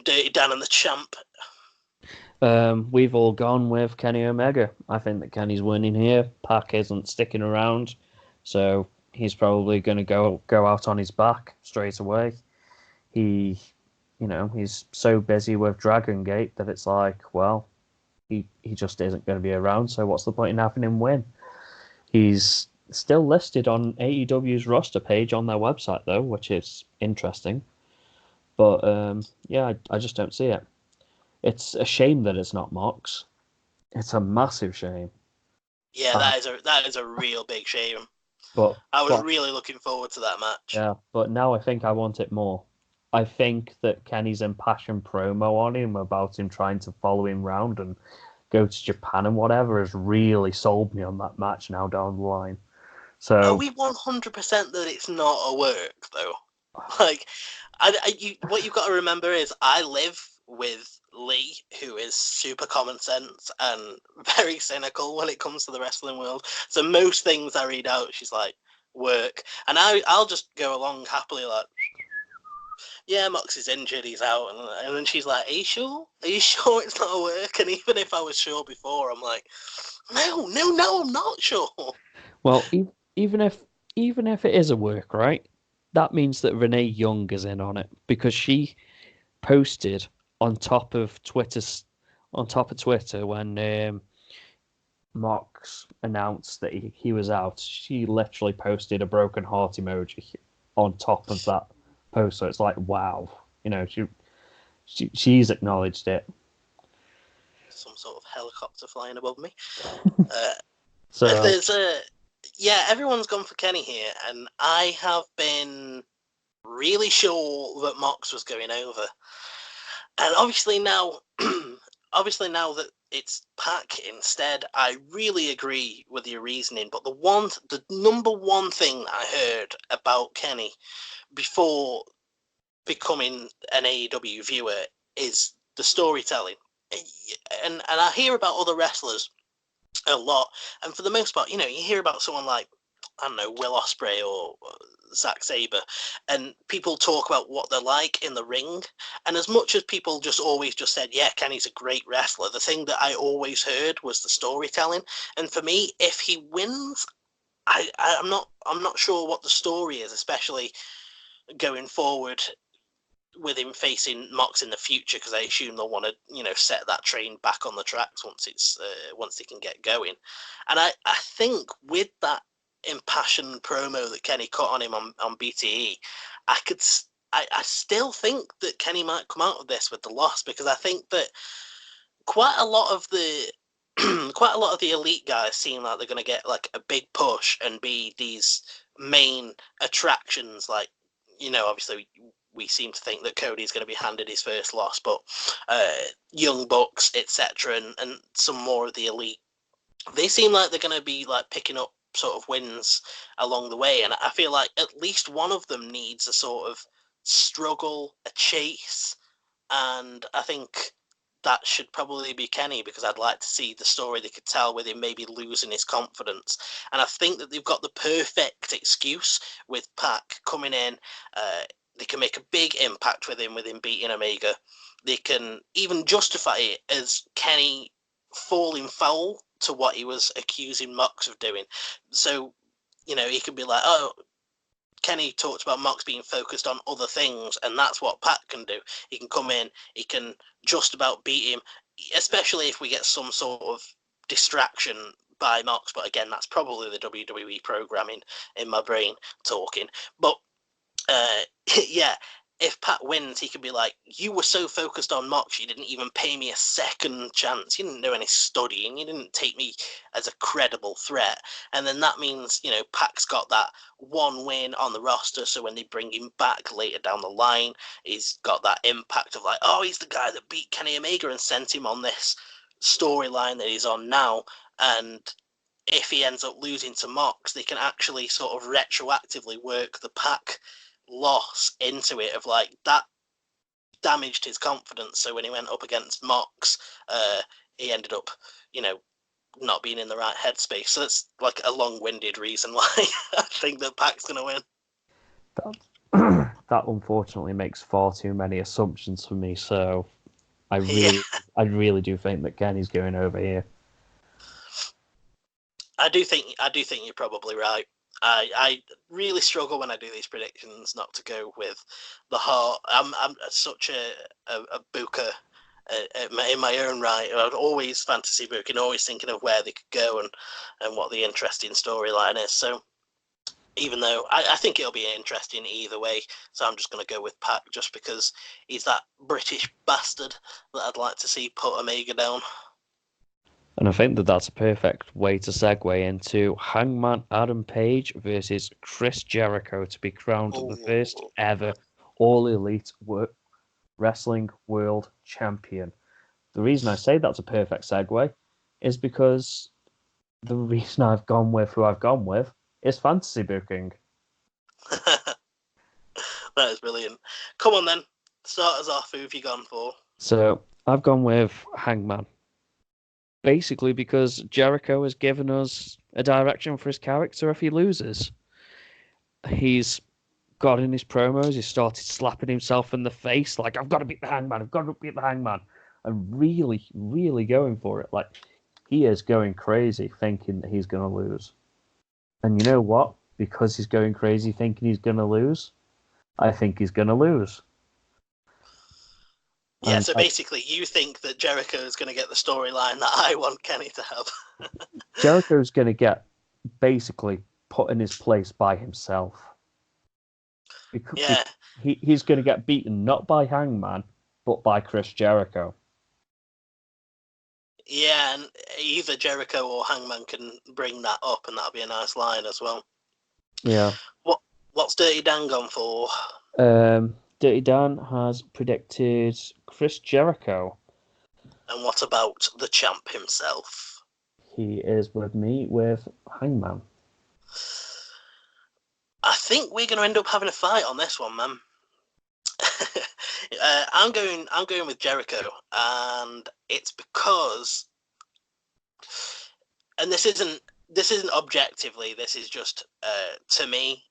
Speaker 1: Dirty Dan and the Champ?
Speaker 2: We've all gone with Kenny Omega. I think that Kenny's winning here. Pac isn't sticking around, so he's probably going to go out on his back straight away. He's so busy with Dragon Gate that it's like, well, he just isn't going to be around. So what's the point in having him win? He's still listed on AEW's roster page on their website though, which is interesting. But I just don't see it. It's a shame that it's not Mox. It's a massive shame.
Speaker 1: Yeah, that is a real big shame.
Speaker 2: But
Speaker 1: I was really looking forward to that match.
Speaker 2: Yeah, but now I think I want it more. I think that Kenny's impassioned promo on him about him trying to follow him round and go to Japan and whatever has really sold me on that match now down the line. So
Speaker 1: are we 100% that it's not a work though? Like, what you've got to remember is I live with Lee, who is super common sense and very cynical when it comes to the wrestling world. So most things I read out, she's like, work. And I'll just go along happily like, yeah, Mox is injured, he's out. And then she's like, are you sure? Are you sure it's not a work? And even if I was sure before, I'm like, no, I'm not sure.
Speaker 2: Well, even if it is a work, right? That means that Renee Young is in on it because she posted on top of Twitter when Mox announced that he was out. She literally posted a broken heart emoji on top of that post. So it's like, wow, she's acknowledged it.
Speaker 1: Some sort of helicopter flying above me.
Speaker 2: So
Speaker 1: there's everyone's gone for Kenny here, and I have been really sure that Mox was going over. And obviously now that it's Pac instead, I really agree with your reasoning. But the number one thing I heard about Kenny before becoming an AEW viewer is the storytelling. And I hear about other wrestlers a lot, and for the most part, you hear about someone like, I don't know, Will Ospreay or Zack Sabre, and people talk about what they're like in the ring. And as much as people just always just said, yeah, Kenny's a great wrestler, the thing that I always heard was the storytelling. And for me, if he wins, I'm not sure what the story is, especially going forward with him facing Mox in the future, because I assume they'll want to, set that train back on the tracks once they can get going. And I think with that impassioned promo that Kenny cut on him on BTE, I still think that Kenny might come out of this with the loss, because I think that quite a lot of the elite guys seem like they're going to get like a big push and be these main attractions. Like, obviously we seem to think that Cody's going to be handed his first loss, but Young Bucks, etc., and some more of the elite, they seem like they're going to be like picking up sort of wins along the way. And I feel like at least one of them needs a sort of struggle, a chase, and I think that should probably be Kenny, because I'd like to see the story they could tell with him maybe losing his confidence. And I think that they've got the perfect excuse with Pac coming in. They can make a big impact with him beating Omega. They can even justify it as Kenny falling foul to what he was accusing Mox of doing. So, he could be like, oh, Kenny talked about Mox being focused on other things, and that's what Pac can do. He can come in, he can just about beat him, especially if we get some sort of distraction by Mox. But again, that's probably the WWE programming in my brain talking. But yeah, if Pat wins, he could be like, you were so focused on Mox, you didn't even pay me a second chance. You didn't do any studying. You didn't take me as a credible threat. And then that means, Pac's got that one win on the roster. So when they bring him back later down the line, he's got that impact of like, oh, he's the guy that beat Kenny Omega and sent him on this storyline that he's on now. And if he ends up losing to Mox, they can actually sort of retroactively work the Pac loss into it of like that damaged his confidence. So when he went up against Mox, he ended up, not being in the right headspace. So that's like a long-winded reason why I think that Pac's going to win.
Speaker 2: That unfortunately makes far too many assumptions for me. So I really do think that Kenny's going over here.
Speaker 1: I do think you're probably right. I really struggle when I do these predictions not to go with the heart. I'm such a booker in my own right. I'm always fantasy booking, always thinking of where they could go and what the interesting storyline is. So even though I think it'll be interesting either way, so I'm just going to go with Pac just because he's that British bastard that I'd like to see put Omega down.
Speaker 2: And I think that that's a perfect way to segue into Hangman Adam Page versus Chris Jericho to be crowned the first ever All Elite Wrestling World Champion. The reason I say that's a perfect segue is because the reason I've gone with who I've gone with is fantasy booking.
Speaker 1: That is brilliant. Come on then, start us off. Who have you gone for?
Speaker 2: So I've gone with Hangman. Basically because Jericho has given us a direction for his character if he loses. He's got in his promos, he started slapping himself in the face like, I've got to beat the Hangman, I've got to beat the Hangman. And really, really going for it. Like, he is going crazy thinking that he's going to lose. And you know what? Because he's going crazy thinking he's going to lose, I think he's going to lose.
Speaker 1: Yeah, so basically you think that Jericho is going to get the storyline that I want Kenny to have.
Speaker 2: Jericho's going to get basically put in his place by himself.
Speaker 1: Yeah.
Speaker 2: He's going to get beaten not by Hangman, but by Chris Jericho.
Speaker 1: Yeah, and either Jericho or Hangman can bring that up, and that'll be a nice line as well.
Speaker 2: Yeah.
Speaker 1: What's Dirty Dan gone for?
Speaker 2: Dirty Dan has predicted Chris Jericho.
Speaker 1: And what about the champ himself?
Speaker 2: He is with me with Hangman.
Speaker 1: I think we're going to end up having a fight on this one, man. I'm going with Jericho, and it's because, and this isn't objectively. This is just to me.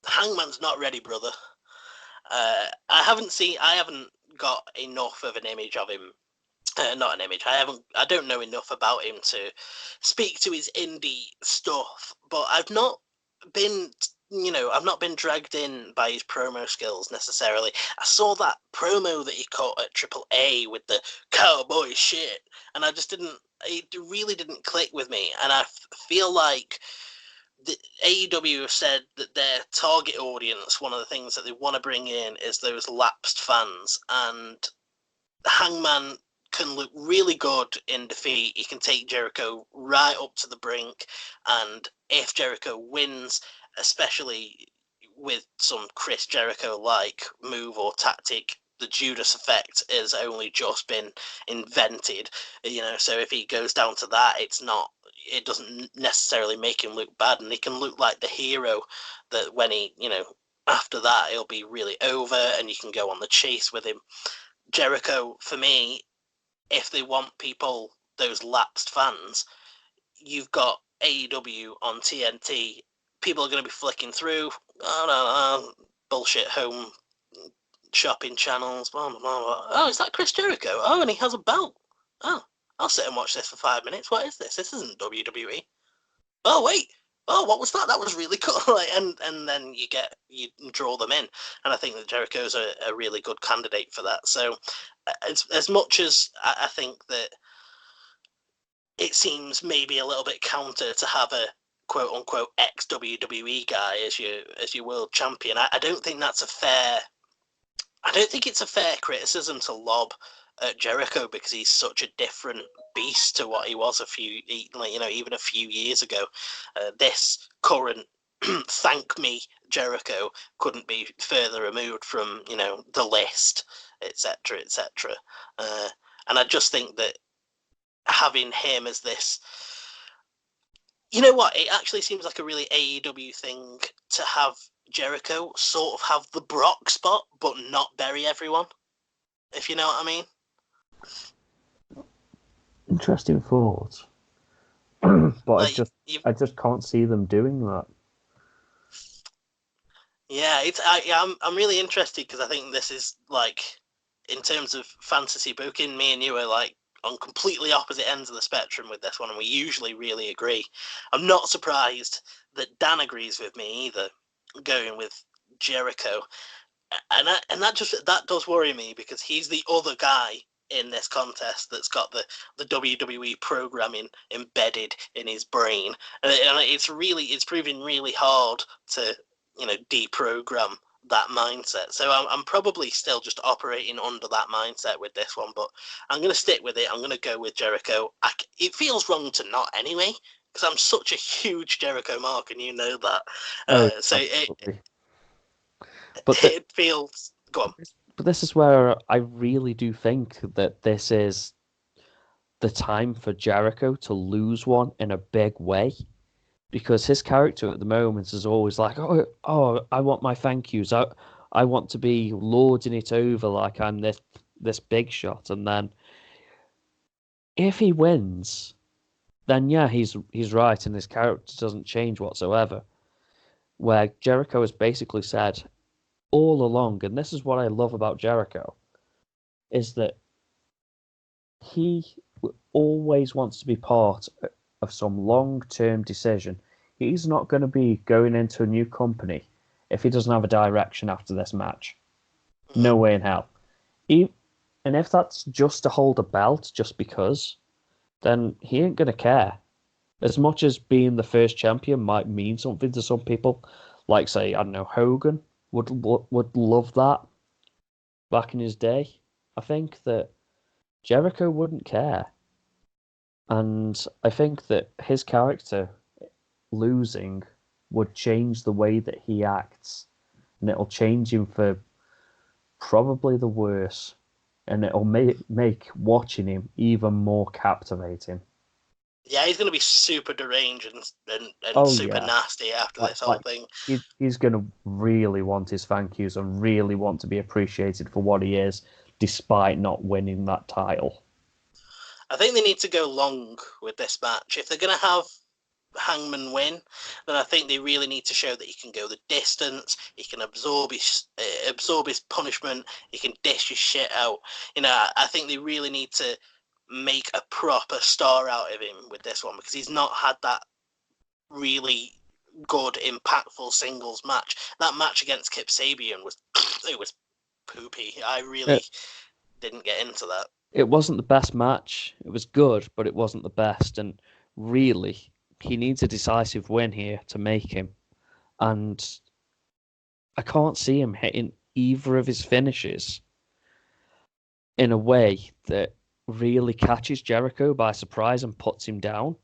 Speaker 1: Hangman's not ready, brother. I haven't got enough of an image of him. Not an image. I don't know enough about him to speak to his indie stuff. But I've not been dragged in by his promo skills necessarily. I saw that promo that he cut at AAA with the cowboy shit, and it really didn't click with me. And I feel like the AEW have said that their target audience, one of the things that they want to bring in is those lapsed fans, and Hangman can look really good in defeat. He can take Jericho right up to the brink, and if Jericho wins, especially with some Chris Jericho-like move or tactic, the Judas effect has only just been invented, so if he goes down to that, it doesn't necessarily make him look bad, and he can look like the hero that when he, after that, he'll be really over and you can go on the chase with him. Jericho, for me, if they want people, those lapsed fans, you've got AEW on TNT. People are going to be flicking through, bullshit home shopping channels. Blah, blah, blah. Oh, is that Chris Jericho? Oh, and he has a belt. Oh, I'll sit and watch this for 5 minutes. What is this? This isn't WWE. Oh, wait. Oh, what was that? That was really cool. And then you draw them in. And I think that Jericho's a really good candidate for that. So as much as I think that it seems maybe a little bit counter to have a quote unquote ex WWE guy as your world champion, I don't think that's I don't think it's a fair criticism to lob at Jericho because he's such a different beast to what he was even a few years ago. This current thank me Jericho couldn't be further removed from the list, etc., etc. And I just think that having him as this You know what? It actually seems like a really AEW thing to have Jericho sort of have the Brock spot, but not bury everyone. If you know what I mean.
Speaker 2: Interesting thought. But
Speaker 1: Like,
Speaker 2: I just can't see them doing that.
Speaker 1: Yeah, I'm really interested because I think this is like, in terms of fantasy booking, me and you are like on completely opposite ends of the spectrum with this one, and we usually really agree. I'm not surprised that Dan agrees with me either, going with Jericho, and that does worry me because he's the other guy in this contest that's got the WWE programming embedded in his brain, and it's proving really hard to deprogram that mindset. So I'm probably still just operating under that mindset with this one, but I'm going to stick with it. I'm going to go with Jericho. It feels wrong to not anyway, because I'm such a huge Jericho mark, and you know that. So it feels. Go on.
Speaker 2: But this is where I really do think that this is the time for Jericho to lose one in a big way. Because his character at the moment is always like, oh, I want my thank yous. I want to be lording it over like I'm this big shot. And then if he wins, then yeah, he's right, and his character doesn't change whatsoever. Where Jericho has basically said all along, and this is what I love about Jericho, is that he always wants to be part of some long-term decision. He's not going to be going into a new company if he doesn't have a direction after this match. No way in hell. And if that's just to hold a belt just because, then he ain't going to care. As much as being the first champion might mean something to some people, like, say, I don't know, Hogan would love that back in his day. I think that Jericho wouldn't care. And I think that his character losing would change the way that he acts. And it'll change him for probably the worse. And it'll make watching him even more captivating.
Speaker 1: Yeah, he's going to be super deranged and super nasty after this whole thing.
Speaker 2: He's going to really want his thank yous and really want to be appreciated for what he is, despite not winning that title.
Speaker 1: I think they need to go long with this match. If they're going to have Hangman win, then I think they really need to show that he can go the distance, he can absorb his punishment, he can dish his shit out. I think they really need to make a proper star out of him with this one, because he's not had that really good, impactful singles match. That match against Kip Sabian was poopy. I really didn't get into that.
Speaker 2: It wasn't the best match. It was good, but it wasn't the best. And really, he needs a decisive win here to make him. And I can't see him hitting either of his finishes in a way that really catches Jericho by surprise and puts him down.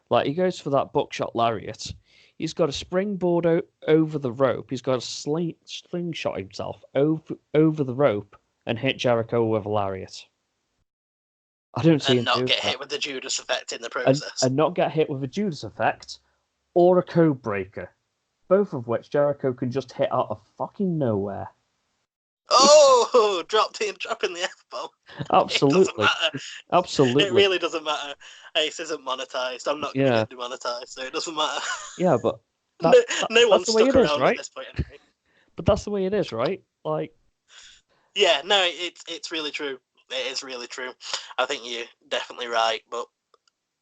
Speaker 2: Like, he goes for that buckshot lariat. He's got a springboard over the rope. He's got a slingshot himself over the rope and hit Jericho with a lariat. I don't see him
Speaker 1: not get hit with the Judas effect in the process.
Speaker 2: And not get hit with a Judas effect or a code breaker. Both of which Jericho can just hit out of fucking nowhere.
Speaker 1: Oh, dropping the F-bomb.
Speaker 2: Absolutely.
Speaker 1: It doesn't matter.
Speaker 2: Absolutely.
Speaker 1: It really doesn't matter. Ace isn't monetized. I'm not going to get demonetized, so it doesn't matter.
Speaker 2: Yeah, but
Speaker 1: no one stuck around right? At this point anyway.
Speaker 2: But that's the way it is, right? Like,
Speaker 1: yeah, no, it's really true. It is really true. I think you're definitely right, but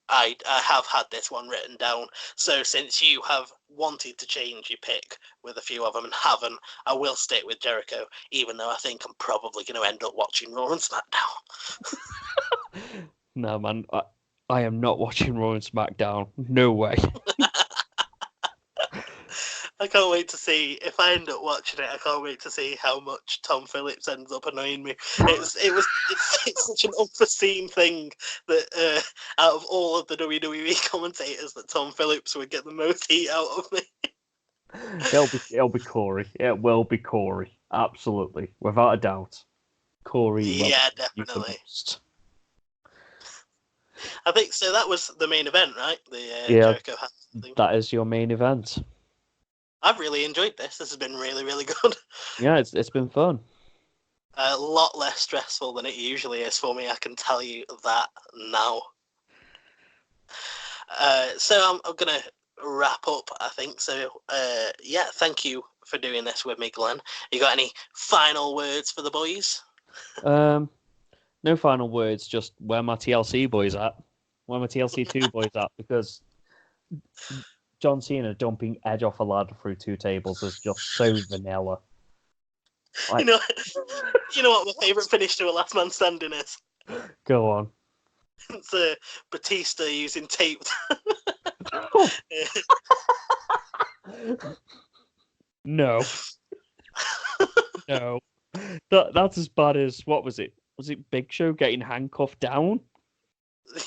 Speaker 1: I have had this one written down. So since you have wanted to change your pick with a few of them and haven't, I will stick with Jericho, even though I think I'm probably going to end up watching Raw and SmackDown.
Speaker 2: No, man, I am not watching Raw and SmackDown. No way.
Speaker 1: I can't wait to see, if I end up watching it, I can't wait to see how much Tom Phillips ends up annoying me. It's such an unforeseen thing that out of all of the WWE commentators, that Tom Phillips would get the most heat out of me.
Speaker 2: It'll be Corey. It will be Corey. Absolutely. Without a doubt. Corey.
Speaker 1: Yeah, definitely. I think so. That was the main event, right? The
Speaker 2: Yeah,
Speaker 1: Jericho hat thing.
Speaker 2: that is your main event.
Speaker 1: I've really enjoyed this. This has been really, really good.
Speaker 2: Yeah, it's been fun.
Speaker 1: A lot less stressful than it usually is for me. I can tell you that now. So I'm gonna wrap up, I think. So yeah, thank you for doing this with me, Glenn. You got any final words for the boys?
Speaker 2: No final words. Just where my TLC boys at? Where my TLC 2 boys at? Because John Cena dumping Edge off a ladder through 2 tables is just so vanilla.
Speaker 1: You know, you know what my favourite finish to a last man standing is?
Speaker 2: Go on.
Speaker 1: It's Batista using tape.
Speaker 2: No. No. That's as bad as, what was it? Was it Big Show getting handcuffed down?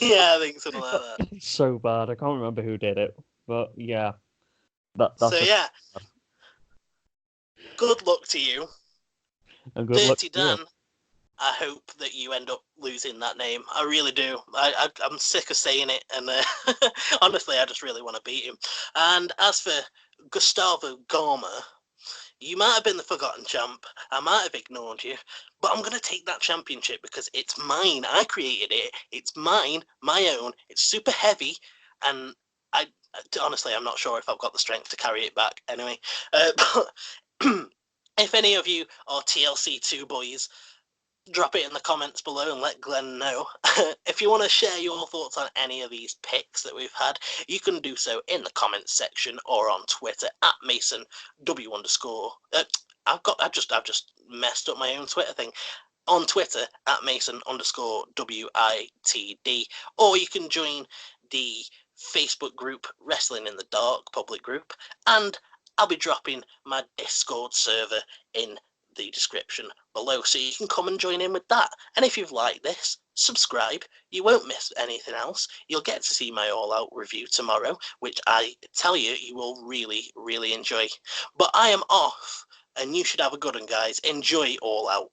Speaker 1: Yeah, I think something like that.
Speaker 2: So bad. I can't remember who did it. But yeah. That's
Speaker 1: so yeah. Good luck to you.
Speaker 2: And good luck
Speaker 1: Dirty
Speaker 2: to you.
Speaker 1: Dan, I hope that you end up losing that name. I really do. I'm sick of saying it, and honestly, I just really want to beat him. And as for Gustavo Gama, you might have been the forgotten champ. I might have ignored you, but I'm going to take that championship because it's mine. I created it. It's mine, my own. It's super heavy, and honestly, I'm not sure if I've got the strength to carry it back anyway. But if any of you are TLC2 boys, drop it in the comments below and let Glenn know. If you want to share your thoughts on any of these picks that we've had, you can do so in the comments section or on Twitter at Mason W _. I've just messed up my own Twitter thing. On Twitter at Mason _WITD, or you can join the Facebook group Wrestling in the Dark public group, and I'll be dropping my Discord server in the description below, so you can come and join in with that. And if you've liked this, subscribe. You won't miss anything else. You'll get to see my All Out review tomorrow, which I tell you, you will really, really enjoy. But I am off, and you should have a good one, guys. Enjoy All Out.